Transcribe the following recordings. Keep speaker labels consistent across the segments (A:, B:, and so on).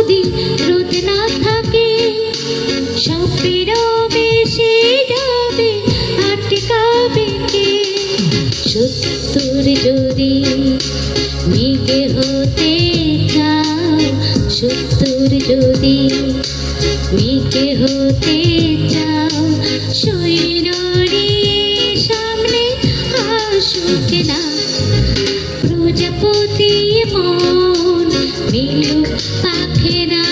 A: যদি রোদ না থাকে, স্বপ্নেরও বেশি যাবে আটকাবে কে? সত্তর যদি মেঘে হতে চাও, সত্তর যদি মেঘে হতে চাও, সৈন্যরে সামনে আসুক না। প্রজাপতি মন মিলুক পাখে না,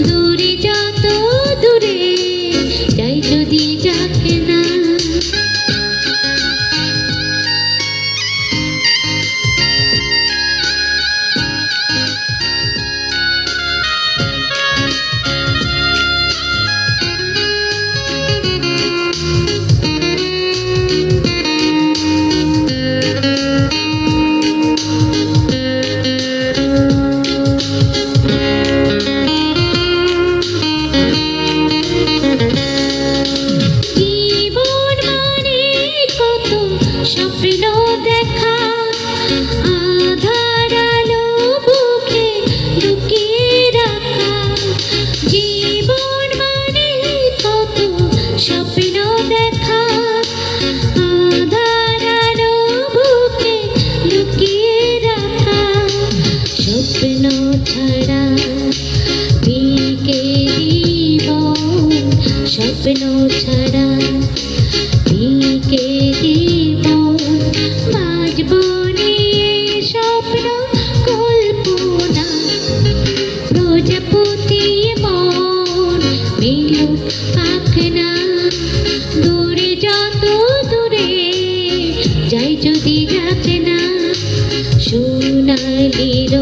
A: দূরে যত দূরে যাই যদি যাকে না। স্বপ্ন দেখা আধার আলো বুকে লুকিয়ে রাখা, জীবন মানে কত স্বপ্ন দেখা আধার আলো বুকে লুকিয়ে রাখা। স্বপ্ন ছাড়া বিকে জীবন, স্বপ্ন ছাড়া বিকে জীবন, বাঁচবো নিয়ে স্বপ্ন কল্পনা। প্রজাপতি মন মিলুক পাখে না, দূরে যত দূরে যাই যদি যাকে না। সোনালির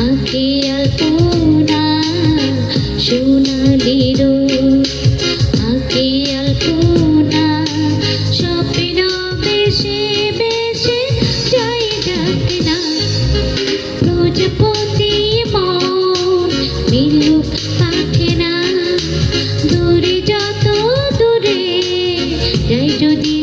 A: আঁখে আলপনা, সোনালির আঁখে আলপনা, স্বপ্ন বেশে বেশে যাই যাকে না। প্রজাপতি মন মিলুক পাখে না, দূরে যত দূরে যাই যদি